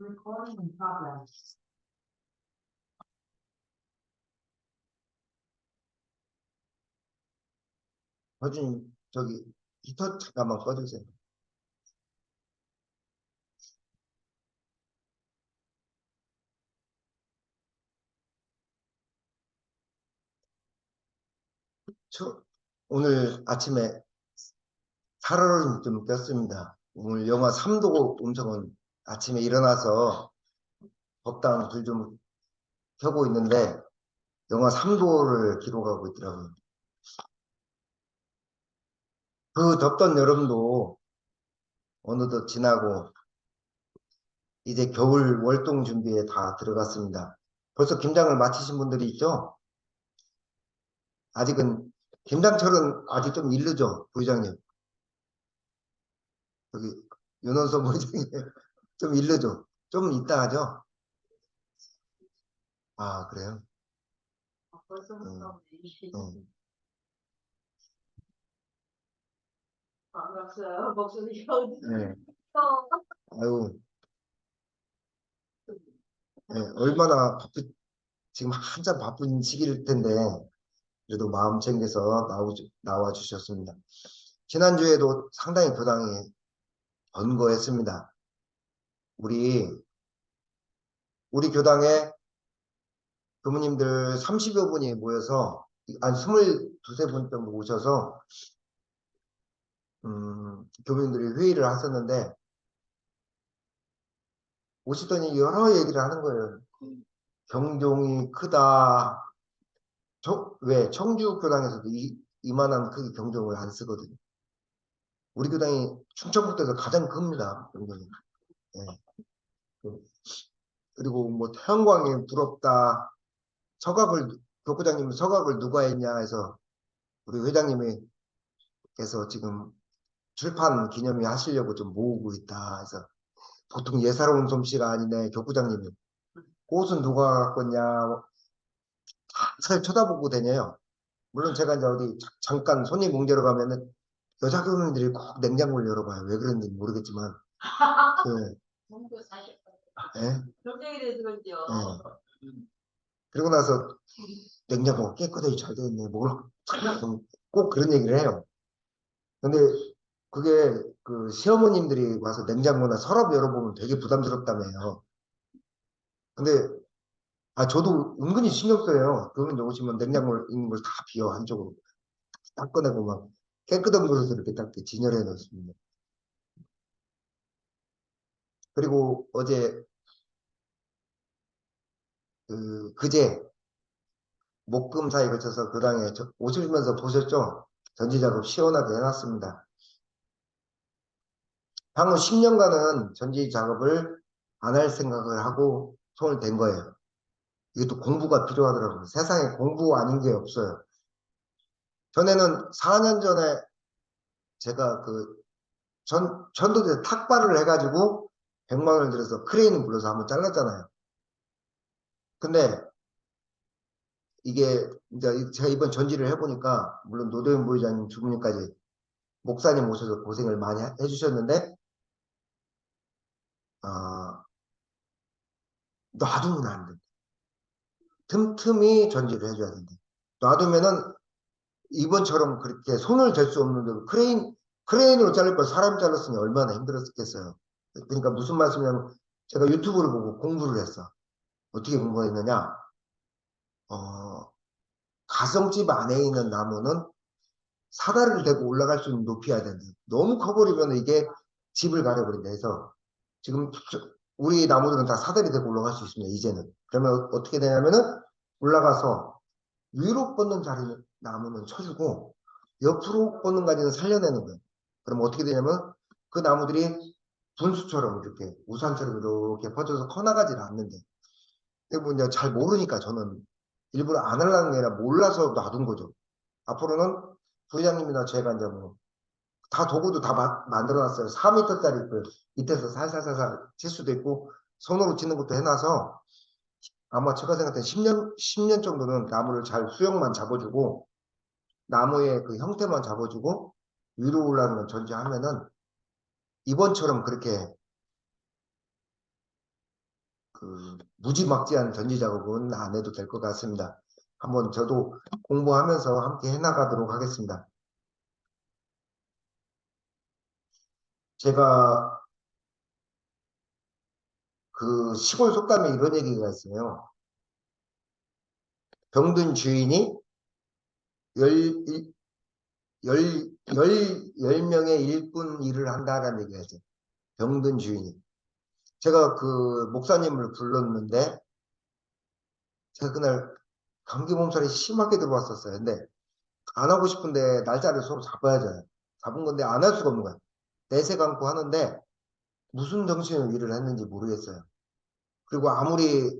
Recording in progress. 허준님, 저기 히터 잠깐만 꺼주세요. 오늘 아침에 살얼음이 좀 꼈습니다. 오늘 영하 3도 음성은 아침에 일어나서 덥다는 불 좀 켜고 있는데 영하 3도를 기록하고 있더라고요. 그 덥던 여름도 어느덧 지나고 이제 겨울 월동 준비에 다 들어갔습니다. 벌써 김장을 마치신 분들이 있죠? 아직은 김장철은 아직 좀 이르죠, 부회장님. 여기 윤원서 부회장님 좀 이르죠. 좀 이따 하죠. 아, 그래요? 벌써부터 음. 반갑어요. 목소리가 네. 아유, 네, 얼마나 지금 한참 바쁜 시기일 텐데, 그래도 마음 챙겨서 나와 주셨습니다. 지난주에도 상당히 교당이 번거했습니다. 우리 교당에 교무님들 30여 분이 모여서, 한 22세 분 정도 오셔서, 교무님들이 회의를 하셨는데, 오시더니 여러 얘기를 하는 거예요. 경종이 크다. 왜 청주 교당에서도 이만한 크기 경종을 안 쓰거든요. 우리 교당이 충청북도에서 가장 큽니다. 경종이. 예. 그리고 뭐 태양광이 부럽다. 교구장님 서각을 누가 했냐 해서 우리 회장님이 께서 지금 출판 기념회 하시려고 좀 모으고 있다 해서 보통 예사로운 솜씨가 아니네. 교구장님이 꽃은 누가 갖겠냐 잘 쳐다보고 다녀요. 물론 제가 이제 어디 잠깐 손님 공제로 가면은 여자 교수님들이 꼭 냉장고를 열어봐요. 왜 그런지 모르겠지만. 예. 예? 경쟁이 그런지요. 예. 그리고 나서 냉장고가 깨끗하게 잘 되어 있네. 꼭 그런 얘기를 해요. 근데 그게 그 시어머님들이 와서 냉장고나 서랍 열어보면 되게 부담스럽다며요. 근데 저도 은근히 신경 써요. 그러면 오시면 냉장고 있는 걸 다 비워 한쪽으로 딱 꺼내고 막 깨끗한 그릇을 이렇게 딱 진열해 놓습니다. 그리고 어제 그제 목금 사이 거쳐서 교당에 오시면서 보셨죠? 전지 작업 시원하게 해놨습니다. 향후 10년간은 전지 작업을 안 할 생각을 하고 손을 댄 거예요. 이것도 공부가 필요하더라고요. 세상에 공부 아닌 게 없어요. 전에는 4년 전에 제가 전도대 탁발을 해가지고 100만 원을 들여서 크레인을 불러서 한번 잘랐잖아요. 근데 이게 이제 제가 이번 전지를 해보니까 물론 노대현 부회장님 두 분까지 목사님 오셔서 고생을 많이 해주셨는데 놔두면 안 돼. 틈틈이 전지를 해줘야 된다. 놔두면은 이번처럼 그렇게 손을 댈 수 없는데 크레인으로 자를 걸 사람 잘랐으니 얼마나 힘들었겠어요. 그러니까 무슨 말씀이냐면 제가 유튜브를 보고 공부를 했어. 어떻게 공부했느냐? 가정집 안에 있는 나무는 사다리를 대고 올라갈 수 있는 높이야 된다. 너무 커버리면 이게 집을 가려버린다 해서 지금 우리 나무들은 다 사다리 대고 올라갈 수 있습니다. 이제는. 그러면 어떻게 되냐면은 올라가서 위로 뻗는 나무는 쳐주고 옆으로 뻗는 가지는 살려내는 거예요. 그럼 어떻게 되냐면 그 나무들이 분수처럼 이렇게 우산처럼 이렇게 퍼져서 커나가지는 않는데 근데 뭐 이제 잘 모르니까 저는 일부러 안 하려는 게 아니라 몰라서 놔둔 거죠. 앞으로는 부회장님이나 제가 이제 뭐 다 도구도 다 만들어놨어요. 4m짜리 그 밑에서 살살살살 칠 수도 있고 손으로 치는 것도 해놔서 아마 제가 생각할 때 10년 정도는 나무를 잘 수영만 잡아주고 나무의 그 형태만 잡아주고 위로 올라가는 전지하면은 이번처럼 그렇게 무지막지한 전지 작업은 안 해도 될 것 같습니다. 한번 저도 공부하면서 함께 해나가도록 하겠습니다. 제가 그 시골 속담에 이런 얘기가 있어요. 병든 주인이 열, 열 명의 일꾼 일을 한다라는 얘기가 있어요. 병든 주인이. 제가 그 목사님을 불렀는데, 제가 그날 감기 몸살이 심하게 들어왔었어요. 근데 안 하고 싶은데 날짜를 서로 잡아야죠. 잡은 건데 안 할 수가 없는 거야. 내색 안고 하는데 무슨 정신으로 일을 했는지 모르겠어요. 그리고 아무리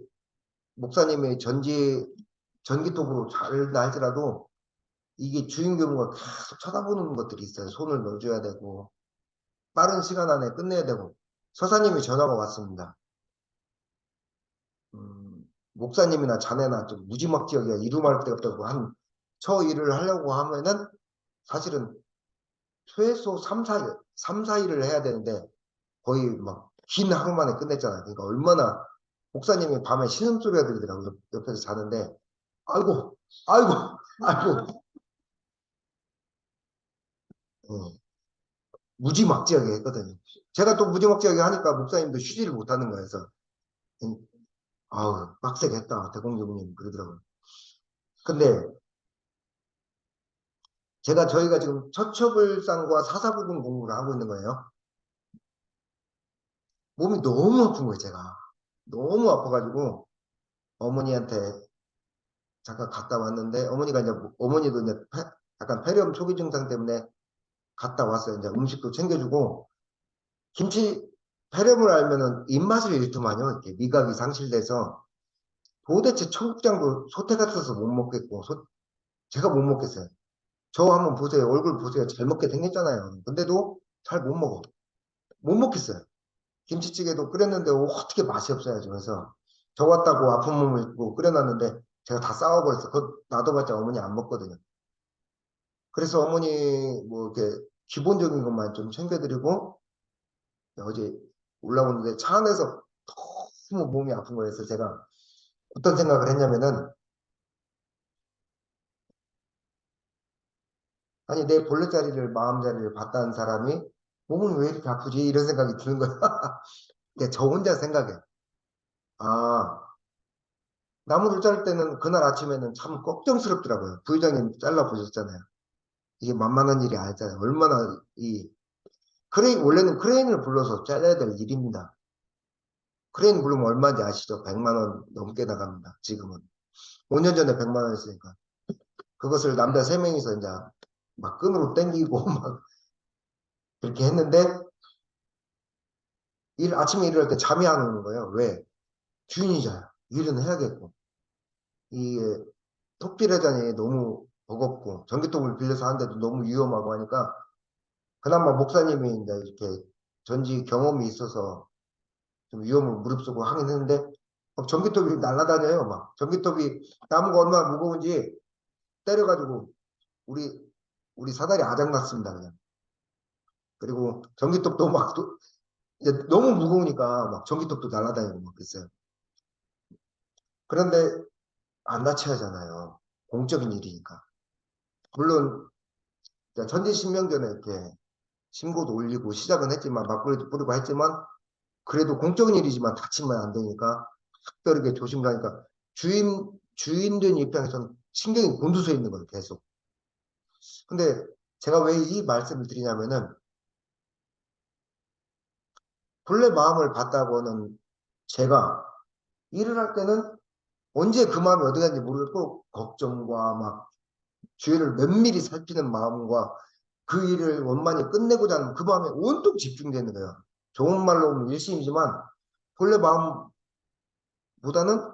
목사님이 전기톱으로 잘다 할지라도 이게 주인공과 계속 쳐다보는 것들이 있어요. 손을 넣어줘야 되고 빠른 시간 안에 끝내야 되고. 서사님이 전화가 왔습니다. 목사님이나 자네나 좀 무지막지하게 이루말 데 없다고 저 일을 하려고 하면은 사실은 최소 3, 4일을 해야 되는데 거의 막 긴 하루 만에 끝냈잖아요. 그러니까 얼마나 목사님이 밤에 신음소리가 들리더라고요. 옆에서 자는데 아이고 아이고 아이고 어, 무지막지하게 했거든요. 제가 또 무지막지하게 하니까 목사님도 쉬지를 못하는 거예요. 그래서 아우 빡세게 했다 대공주님 그러더라고요. 근데 저희가 지금 처처불상과 사사부분 공부를 하고 있는 거예요. 몸이 너무 아픈 거예요, 제가. 너무 아파가지고 어머니한테 잠깐 갔다 왔는데 어머니가 이제 어머니도 이제 약간 폐렴 초기 증상 때문에 갔다 왔어요. 이제 음식도 챙겨주고 김치 폐렴을 알면은 입맛을 잃더만요. 이렇게 미각이 상실돼서 도대체 청국장도 소태 같아서 못 먹겠고 제가 못 먹겠어요. 저 한번 보세요. 얼굴 보세요. 잘 먹게 생겼잖아요. 근데도 잘 못 먹어. 못 먹겠어요. 김치찌개도 끓였는데 어떻게 맛이 없어야죠. 그래서 저 왔다고 아픈 몸을 입고 끓여놨는데 제가 다 싸워버렸어. 그거 놔둬봤자 어머니 안 먹거든요. 그래서 어머니 뭐 이렇게 기본적인 것만 좀 챙겨드리고 어제 올라오는데 차 안에서 너무 몸이 아픈 거여서 제가 어떤 생각을 했냐면은 아니 내 본래 자리를 마음 자리를 봤다는 사람이 몸은 왜 이렇게 아프지 이런 생각이 드는 거야. 근데 저 혼자 생각해. 아 나무를 자를 때는 그날 아침에는 참 걱정스럽더라고요. 부회장님 잘라 보셨잖아요. 이게 만만한 일이 아니잖아요. 얼마나 원래는 크레인을 불러서 잘라야 될 일입니다. 크레인 부르면 얼마인지 아시죠? 100만 원 넘게 나갑니다. 지금은. 5년 전에 100만 원 했으니까. 그것을 남자 3명이서 이제 막 끈으로 당기고 막 그렇게 했는데 아침에 일어날 때 잠이 안 오는 거예요. 왜? 주인이잖아요. 일은 해야겠고. 이 톱질회전이 너무 버겁고 전기톱을 빌려서 하는데도 너무 위험하고 하니까 그나마 목사님이 이제 이렇게 전지 경험이 있어서 좀 위험을 무릅쓰고 하긴 했는데 막 전기톱이 날아다녀요. 막 전기톱이 나무가 얼마나 무거운지 때려가지고 우리 사다리 아작났습니다. 그냥. 그리고 전기톱도 이제 너무 무거우니까 막 전기톱도 날아다니고 막 그랬어요. 그런데 안 다쳐야 하잖아요. 공적인 일이니까. 물론 전지신명전에 이렇게 신고도 올리고 시작은 했지만 막걸리도 뿌리고 했지만 그래도 공적인 일이지만 다치면 안 되니까 특별하게 조심하니까 주인된 입장에서는 신경이 곤두서 있는 거예요, 계속. 근데 제가 왜 이 말씀을 드리냐면은 본래 마음을 받다고는 제가 일을 할 때는 언제 그 마음이 어디 갔는지 모르겠고 걱정과 막 주위를 면밀히 살피는 마음과 그 일을 원만히 끝내고자 하는 그 마음에 온통 집중되는 거예요. 좋은 말로 하면 일심이지만 본래 마음보다는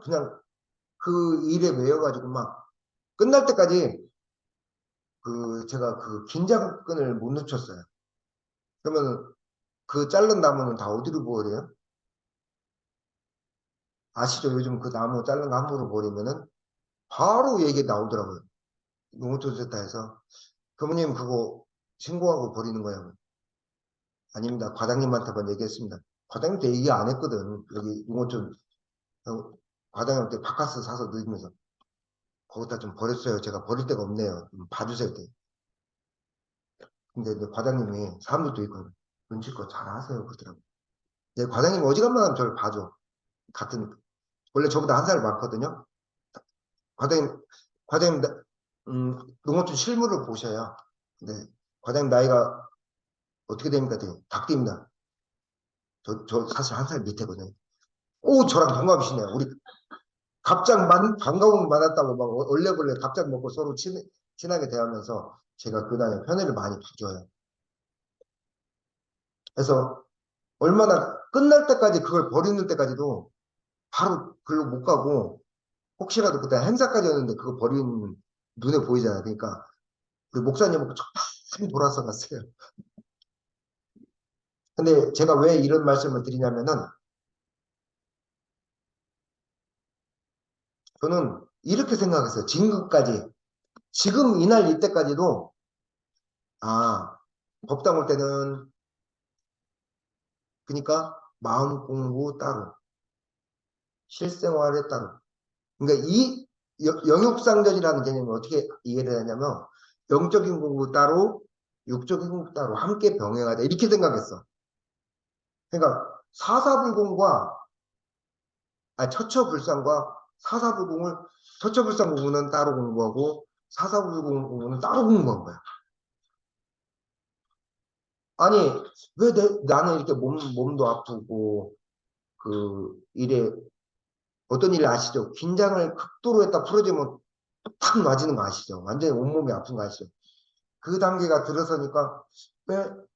그냥 그 일에 매여가지고 막 끝날 때까지 제가 그 긴장끈을 못 놓쳤어요. 그러면 그 자른 나무는 다 어디로 버려요? 아시죠? 요즘 그 나무 자른 거 함부로 버리면은 바로 얘기 나오더라고요. 농어촌 센터에서. 그모님 그거 신고하고 버리는 거예요. 아닙니다. 과장님한테만 얘기했습니다. 과장님도 얘기 안 했거든. 여기 농어촌 과장님한테 바카스 사서 넣으면서 거기다 좀 버렸어요. 제가 버릴 데가 없네요. 좀 봐주세요. 근데 과장님이 사람들도 있고 눈치껏 잘 하세요. 그러더라고요. 과장님 어지간하면 저를 봐줘. 같은 원래 저보다 한 살 많거든요. 과장님 농어촌 실물을 보셔야. 근데 과장님 나이가 어떻게 됩니까? 닭띠입니다. 저 사실 한 살 밑에거든요. 오, 저랑 동갑이시네요. 우리 갑작 반가움 받았다고 막 얼레벌레 갑작 먹고 서로 친하게 대하면서 제가 그날에 편애를 많이 봐줘요. 그래서 얼마나 끝날 때까지 그걸 버리는 때까지도 바로 글로 못 가고 혹시라도 그때 행사까지였는데 그거 버리는 눈에 보이잖아요. 그러니까 우리 목사님은 참 돌아서 갔어요. 근데 제가 왜 이런 말씀을 드리냐면은 저는 이렇게 생각했어요. 지금까지 지금 이날 이때까지도 법당 올 때는 그러니까 마음 공부 따로 실생활에 따로 그러니까 이 영육상전이라는 개념을 어떻게 이해를 하냐면 영적인 공부 따로 육적인 공부 따로 함께 병행하자 이렇게 생각했어. 그러니까 사사불공과 처처불상과 사사불공을 처처불상 공부는 따로 공부하고 사사불공 공부는 따로 공부한 거야. 아니 왜 나는 이렇게 몸도 아프고 일에 어떤 일 아시죠? 긴장을 극도로 했다 풀어지면 탁 놔지는 거 아시죠? 완전히 온몸이 아픈 거 아시죠? 그 단계가 들어서니까 왜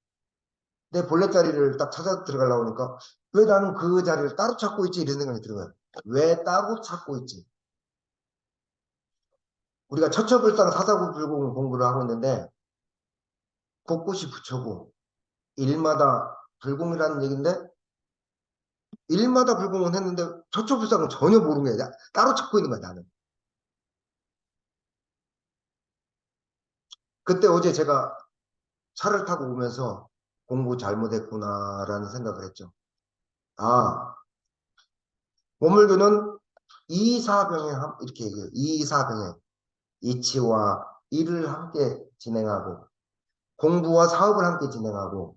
내 본래 자리를 딱 찾아 들어가려고 하니까 왜 나는 그 자리를 따로 찾고 있지? 이런 생각이 들어요. 왜 따로 찾고 있지? 우리가 처처불상 사사구불공 공부를 하고 있는데 곳곳이 부처고 일마다 불공이라는 얘기인데 일마다 불공은 했는데 처처불상은 전혀 모르는 거야. 따로 찾고 있는 거야 나는. 그때 어제 제가 차를 타고 오면서 공부 잘못했구나라는 생각을 했죠. 몸물교는 이사병행 이렇게 얘기해요. 이사병행 이치와 일을 함께 진행하고 공부와 사업을 함께 진행하고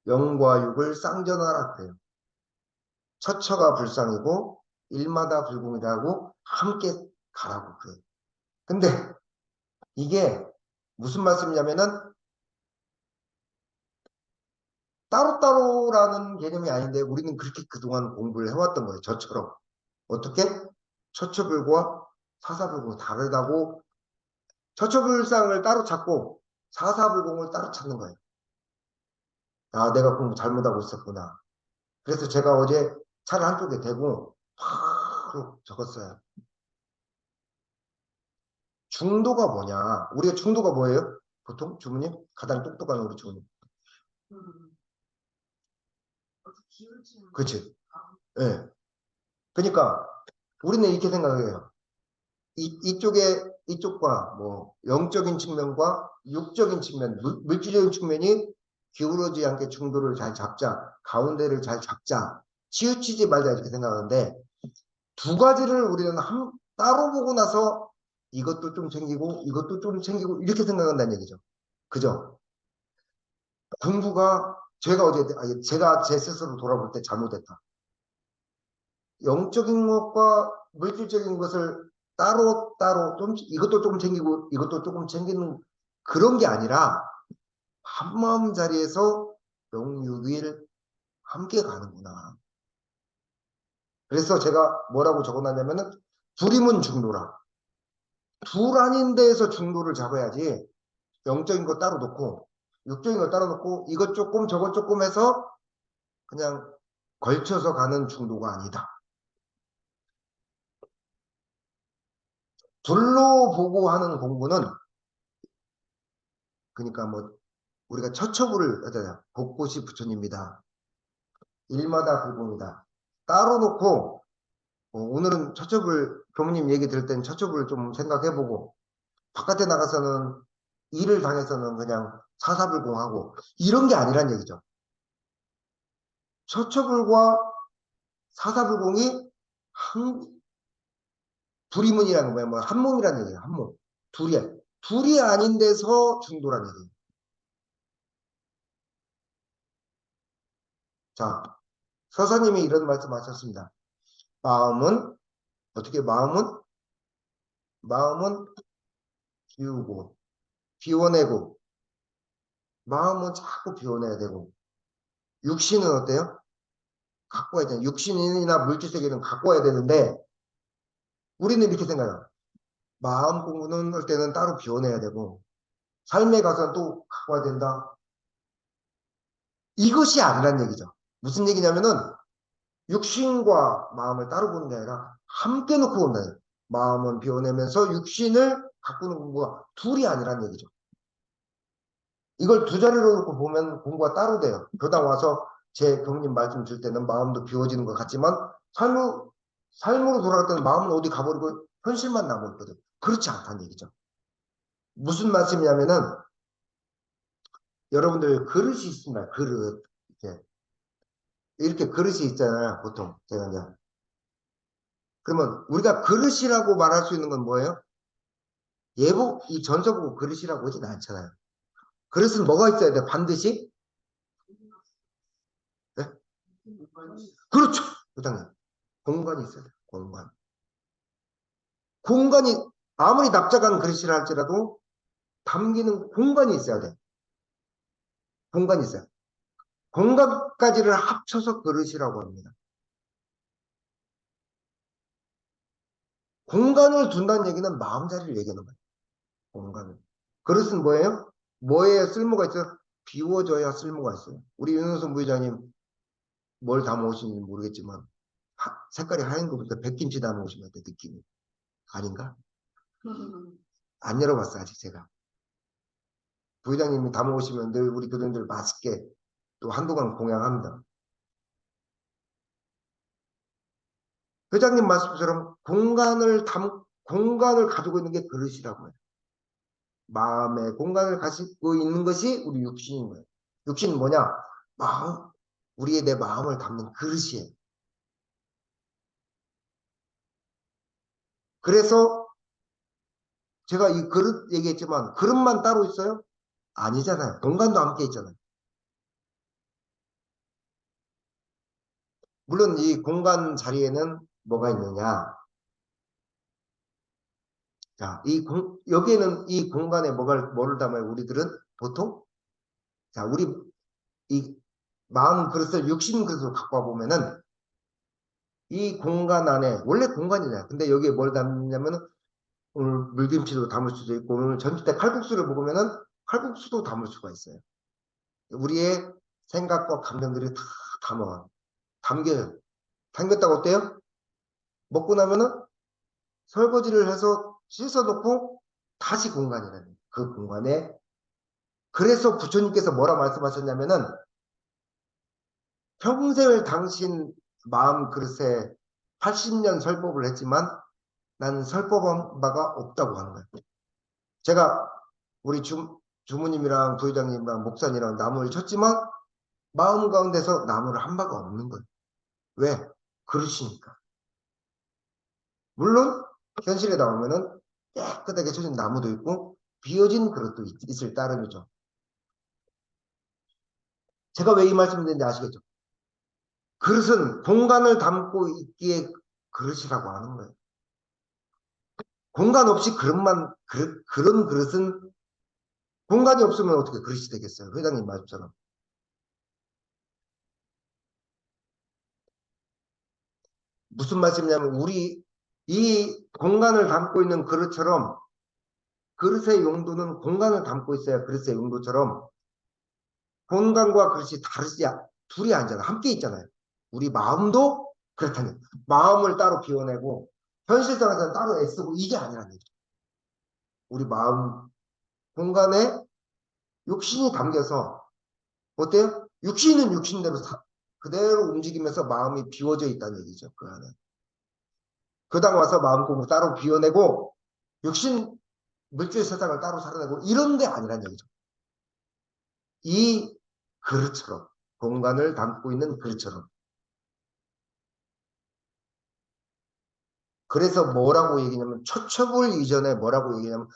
영과 육을 쌍전하라 그래요. 처처가 불상이고 일마다 불공이라고 함께 가라고 그래요. 근데 이게 무슨 말씀이냐면은 따로따로라는 개념이 아닌데 우리는 그렇게 그동안 공부를 해왔던 거예요. 저처럼. 어떻게? 처처불과 사사불공이 다르다고 처처불상을 따로 찾고 사사불공을 따로 찾는 거예요. 내가 공부 잘못하고 있었구나. 그래서 제가 어제 차를 한쪽에 대고 바로 적었어요. 중도가 뭐냐? 우리가 중도가 뭐예요? 보통 주부님? 가장 똑똑한 우리 주부님. 그렇지. 예. 네. 그러니까 우리는 이렇게 생각해요. 이쪽과 뭐 영적인 측면과 육적인 측면, 물질적인 측면이 기울어지지 않게 중도를 잘 잡자, 가운데를 잘 잡자, 치우치지 말자 이렇게 생각하는데 두 가지를 우리는 따로 보고 나서 이것도 좀 챙기고 이것도 좀 챙기고 이렇게 생각한다는 얘기죠. 그죠? 공부가 제가 제 스스로 돌아볼 때 잘못했다. 영적인 것과 물질적인 것을 따로 좀 이것도 조금 챙기고 이것도 조금 챙기는 그런 게 아니라 한마음 자리에서 영육일 함께 가는구나. 그래서 제가 뭐라고 적어놨냐면은 둘이면 중도라. 둘 아닌 데에서 중도를 잡아야지 영적인 거 따로 놓고 육적인 거 따로 놓고 이것 조금 저것 조금 해서 그냥 걸쳐서 가는 중도가 아니다. 둘로 보고 하는 공부는 그러니까 뭐 우리가 처처부를 하잖아요. 곳곳이 부처입니다. 일마다 불공이다. 따로 놓고 오늘은 처처불 교무님 얘기 들을 땐 처처불 좀 생각해보고 바깥에 나가서는 일을 당해서는 그냥 사사불공하고 이런 게 아니란 얘기죠. 처처불과 사사불공이 불이문이라는 거야. 뭐, 한 몸이라는 얘기야. 한 몸. 둘이야. 둘이 아닌 데서 중도라는 얘기야. 자, 서사님이 이런 말씀 하셨습니다. 마음은, 어떻게 마음은 비우고, 비워내고, 마음은 자꾸 비워내야 되고, 육신은 어때요? 갖고 와야 돼. 육신이나 물질 세계는 갖고 와야 되는데, 우리는 이렇게 생각해요. 마음 공부는 할 때는 따로 비워내야 되고, 삶에 가서는 또 갖고 와야 된다. 이것이 아니란 얘기죠. 무슨 얘기냐면은, 육신과 마음을 따로 보는 게 아니라, 함께 놓고 본다. 마음은 비워내면서 육신을 가꾸는 공부가 둘이 아니란 얘기죠. 이걸 두 자리로 놓고 보면 공부가 따로 돼요. 교당 와서 제 교수님 말씀 줄 때는 마음도 비워지는 것 같지만 삶으로 돌아갈 때는 마음은 어디 가버리고 현실만 남아있거든. 그렇지 않다는 얘기죠. 무슨 말씀이냐면은 여러분들 그릇이 있습니다. 그릇. 이렇게 그릇이 있잖아요. 보통 제가 이제 그러면 우리가 그릇이라고 말할 수 있는 건 뭐예요? 예복 이 전서 보고 그릇이라고 하진 않잖아요. 그릇은 뭐가 있어야 돼? 반드시? 네? 그렇죠. 부장님. 공간이 있어야 돼. 공간. 공간이 아무리 납작한 그릇이라 할지라도 담기는 공간이 있어야 돼. 공간이 있어요. 공간까지를 합쳐서 그릇이라고 합니다. 공간을 둔다는 얘기는 마음자리를 얘기하는 거예요. 공간을. 그릇은 뭐예요? 뭐에 쓸모가 있어요? 비워져야 쓸모가 있어요. 우리 윤호선 부회장님 뭘 담아오시는지 모르겠지만 색깔이 하얀 거보다 백김치 담아오신 것 같아요. 느낌이. 아닌가? 안 열어봤어 아직 제가. 부회장님이 담아오시면 늘 우리 교수님들 맛있게 또 한동안 공양합니다. 회장님 말씀처럼 공간을 가지고 있는 게 그릇이라고 해요. 마음의 공간을 가지고 있는 것이 우리 육신인 거예요. 육신은 뭐냐? 마음, 우리의 내 마음을 담는 그릇이에요. 그래서 제가 이 그릇 얘기했지만 그릇만 따로 있어요? 아니잖아요. 공간도 함께 있잖아요. 물론 이 공간 자리에는 뭐가 있느냐? 자, 여기에는 이 공간에 뭐를 담아요? 우리들은 보통? 자, 우리 이 마음 그릇을 육신 그릇으로 갖고 와 보면은 이 공간 안에 원래 공간이냐. 근데 여기에 뭘 담냐면은 오늘 물김치도 담을 수도 있고 오늘 점심 때 칼국수를 먹으면은 칼국수도 담을 수가 있어요. 우리의 생각과 감정들이 다 담겨요. 담겼다고 어때요? 먹고 나면은 설거지를 해서 씻어놓고 다시 공간이라는 그 공간에 그래서 부처님께서 뭐라 말씀하셨냐면은 평생을 당신 마음 그릇에 80년 설법을 했지만 나는 설법한 바가 없다고 하는 거예요. 제가 우리 주무님이랑 부회장님이랑 목사님이랑 나무를 쳤지만 마음 가운데서 나무를 한 바가 없는 거예요. 왜? 그릇이니까. 물론 현실에 나오면은 깨끗하게 쳐진 나무도 있고 비어진 그릇도 있을 따름이죠. 제가 왜 이 말씀을 드리는지 아시겠죠? 그릇은 공간을 담고 있기에 그릇이라고 하는 거예요. 공간 없이 그런 그릇은 공간이 없으면 어떻게 그릇이 되겠어요? 회장님 말씀처럼. 무슨 말씀이냐면 우리 이 공간을 담고 있는 그릇처럼 그릇의 용도는 공간을 담고 있어야 그릇의 용도처럼 공간과 그릇이 둘이 아니잖아. 함께 있잖아요. 우리 마음도 그렇다는 마음을 따로 비워내고 현실상에서는 따로 애쓰고 이게 아니라는 얘기죠. 우리 마음 공간에 육신이 담겨서 어때요? 육신은 육신대로 그대로 움직이면서 마음이 비워져 있다는 얘기죠. 그 안에. 교당 와서 마음 공부 따로 비워내고 육신 물질 세상을 따로 살아내고 이런 게 아니란 얘기죠. 이 그릇처럼 공간을 담고 있는 그릇처럼 그래서 뭐라고 얘기냐면 처첩을 이전에 뭐라고 얘기냐면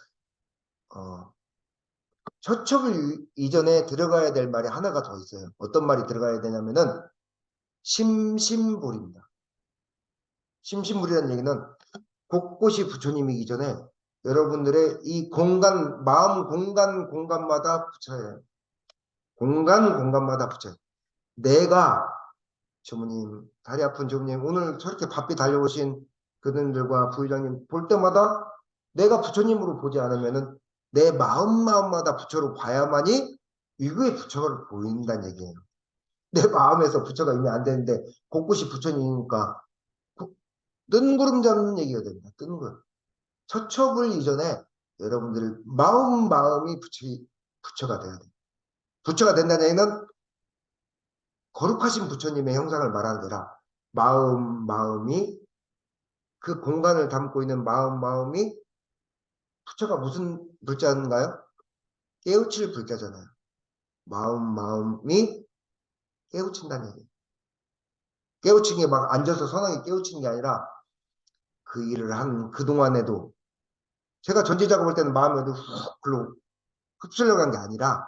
처첩을 이전에 들어가야 될 말이 하나가 더 있어요. 어떤 말이 들어가야 되냐면은 심심불입니다. 심심불이라는 얘기는 곳곳이 부처님이기 전에 여러분들의 이 공간, 마음 공간마다 붙여야 해요. 공간마다 붙여요. 내가 주무님, 다리 아픈 주무님, 오늘 저렇게 바삐 달려오신 그분들과 부회장님 볼 때마다 내가 부처님으로 보지 않으면은 내 마음마다 부처로 봐야만이 이거의 부처가 보인다는 얘기예요. 내 마음에서 부처가 이미 안 되는데 곳곳이 부처님이니까 뜬구름 잡는 얘기가 됩니다. 뜬구름. 처첩을 이전에 여러분들 마음이 부처가 돼야 돼요. 부처가 된다는 얘기는 거룩하신 부처님의 형상을 말하는 거라 마음이 그 공간을 담고 있는 마음이 부처가 무슨 불자인가요? 깨우칠 불자잖아요. 마음이 깨우친다는 얘기예요. 깨우친 게 막 앉아서 선하게 깨우친 게 아니라 그 일을 한 그동안에도 제가 전제 작업할 때는 마음에도 훅 글로 흡수려 간 게 아니라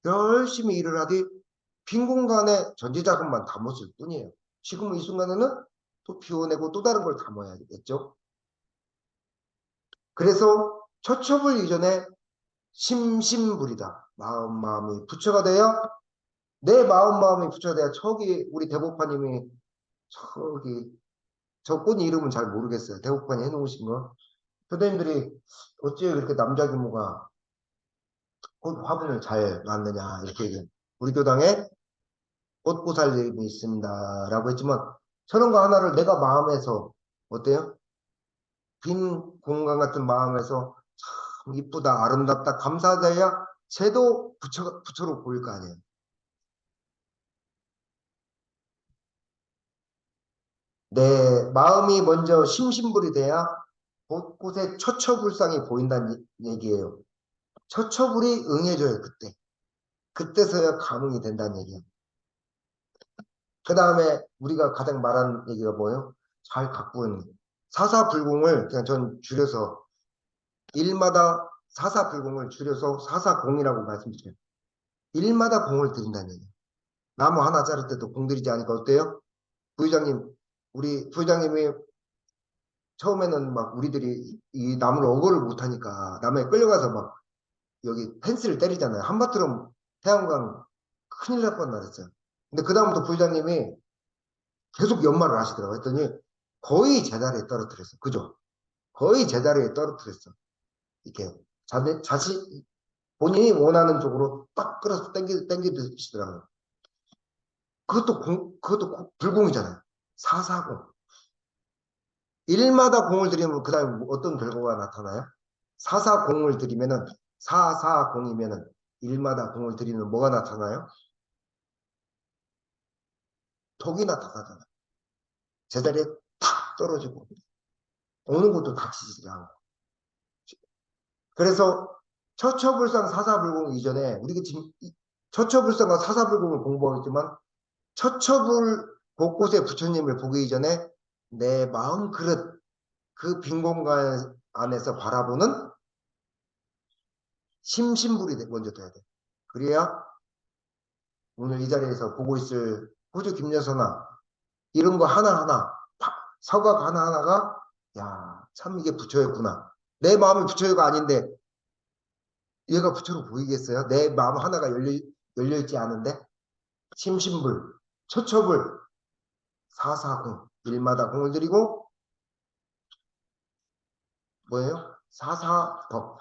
열심히 일을 하되 빈 공간에 전제 작업만 담았을 뿐이에요. 지금 이 순간에는 또 비워내고 또 다른 걸 담아야겠죠. 그래서 처첩을 이전에 심심불이다. 마음이 부처가 돼야 내 마음이 부처가 돼야 저기 우리 대법관님이 저기 저 꽃 이름은 잘 모르겠어요. 대법관이 해놓으신 거. 선생님들이 어째 그렇게 남자 규모가 꽃 화분을 잘 놨느냐 이렇게 얘기해요. 우리 교당에 꽃보살님이 있습니다. 라고 했지만 저런 거 하나를 내가 마음에서 어때요? 빈 공간 같은 마음에서 참 이쁘다, 아름답다, 감사하다야 쟤도 부처로 보일 거 아니에요. 내 마음이 먼저 심심불이 돼야 곳곳에 처처불상이 보인다는 얘기예요. 처처불이 응해져요, 그때. 그때서야 감흥이 된다는 얘기예요. 그 다음에 우리가 가장 말하는 얘기가 뭐예요? 잘 가꾸는 사사불공을 그냥 전 줄여서 일마다 사사불공을 줄여서 사사공이라고 말씀드려요. 일마다 공을 들인다는 얘기예요. 나무 하나 자를 때도 공 들이지 않으니까 어때요? 부회장님, 우리 부회장님이 처음에는 막 우리들이 이 나무를 어거를 못하니까 나무에 끌려가서 막 여기 펜스를 때리잖아요. 한바트럼 태양광 큰일 날 뻔했어요. 근데 그다음부터 부회장님이 계속 연말을 하시더라고요. 했더니 거의 제자리에 떨어뜨렸어. 그죠? 거의 제자리에 떨어뜨렸어. 이렇게 자신 본인이 원하는 쪽으로 딱 끌어서 땡기시더라고요. 그것도 불공이잖아요. 사사공. 일마다 공을 들이면 그 다음에 어떤 결과가 나타나요? 사사공을 들이면은 사사공이면은 일마다 공을 들이면 뭐가 나타나요? 덕이 나타나잖아요. 제자리에 탁 떨어지고 어느 것도 닥치지 않고. 그래서 처처불상 사사불공 이전에 우리가 지금 처처불상과 사사불공을 공부하겠지만 처처불 곳곳에 부처님을 보기 이전에 내 마음 그릇 그 빈 공간 안에서 바라보는 심심불이 먼저 돼야 돼. 그래야 오늘 이 자리에서 보고 있을 호주 김여선아 이런 거 하나하나 서각 하나하나가 야 참 이게 부처였구나. 내 마음이 부처가 아닌데 얘가 부처로 보이겠어요? 내 마음 하나가 열려있지 않은데 심심불 처처불 사사공 일마다 공을 들이고 뭐예요? 사사덕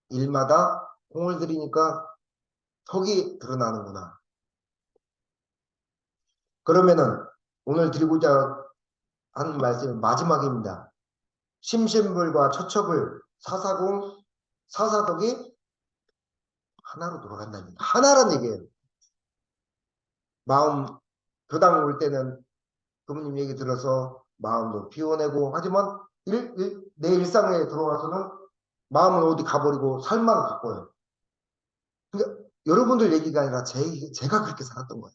일마다 공을 들이니까 덕이 드러나는구나. 그러면은 오늘 드리고자 하는 말씀은 마지막입니다. 심심불과 처처불 사사공 사사덕이 하나로 돌아간다는 얘기. 하나란 얘기예요. 마음 교당 올 때는 부모님 얘기 들어서 마음도 비워내고 하지만 내 일상에 들어와서는 마음은 어디 가버리고 살만 바꿔요. 그러니까 여러분들 얘기가 아니라 제가 그렇게 살았던 거예요.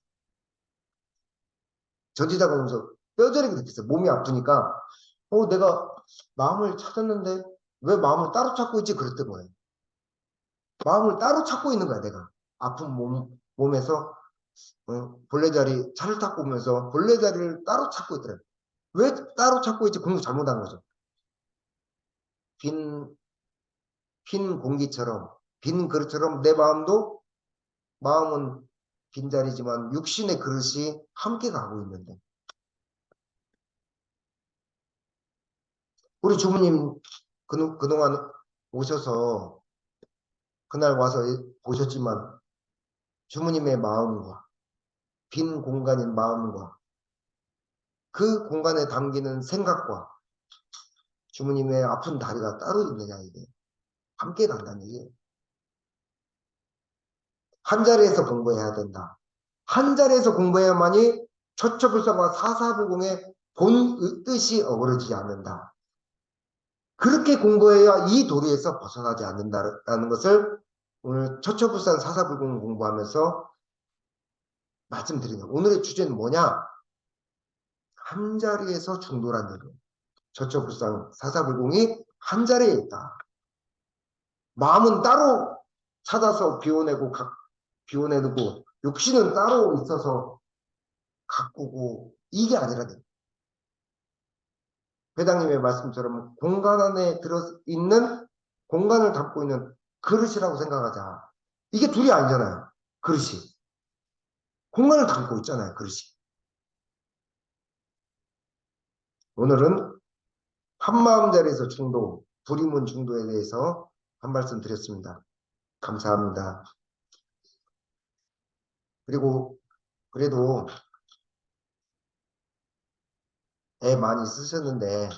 전지작업하면서 뼈저리게 느꼈어요. 몸이 아프니까 내가 마음을 찾았는데 왜 마음을 따로 찾고 있지? 그랬던 거예요. 마음을 따로 찾고 있는 거야, 내가. 아픈 몸에서 벌레자리 차를 타고 오면서 벌레자리를 따로 찾고 있더라고요. 왜 따로 찾고 있지? 공부 잘못한 거죠. 빈 공기처럼, 빈 그릇처럼 내 마음은 빈자리지만 육신의 그릇이 함께 가고 있는데. 우리 주부님 그동안 오셔서 그날 와서 보셨지만 주부님의 마음과 빈 공간인 마음과 그 공간에 담기는 생각과 주부님의 아픈 다리가 따로 있느냐, 이게. 함께 간다는 얘기예요. 한 자리에서 공부해야 된다. 한 자리에서 공부해야만이 처처불상과 사사불공의 본 뜻이 어그러지지 않는다. 그렇게 공부해야 이 도리에서 벗어나지 않는다는 것을 오늘 처처불산 사사불공 공부하면서 말씀드리는 거예요. 오늘의 주제는 뭐냐? 한 자리에서 충돌한 얘기예요. 처처불상 사사불공이 한 자리에 있다. 마음은 따로 찾아서 비워내고 육신은 따로 있어서 가꾸고 이게 아니라 회장님의 말씀처럼 공간 안에 들어있는 공간을 담고 있는 그릇이라고 생각하자. 이게 둘이 아니잖아요. 그릇이. 공간을 담고 있잖아요. 그릇이. 오늘은 한마음자리에서 중도, 불임문 중도에 대해서 한 말씀 드렸습니다. 감사합니다. 그래도 애 많이 쓰셨는데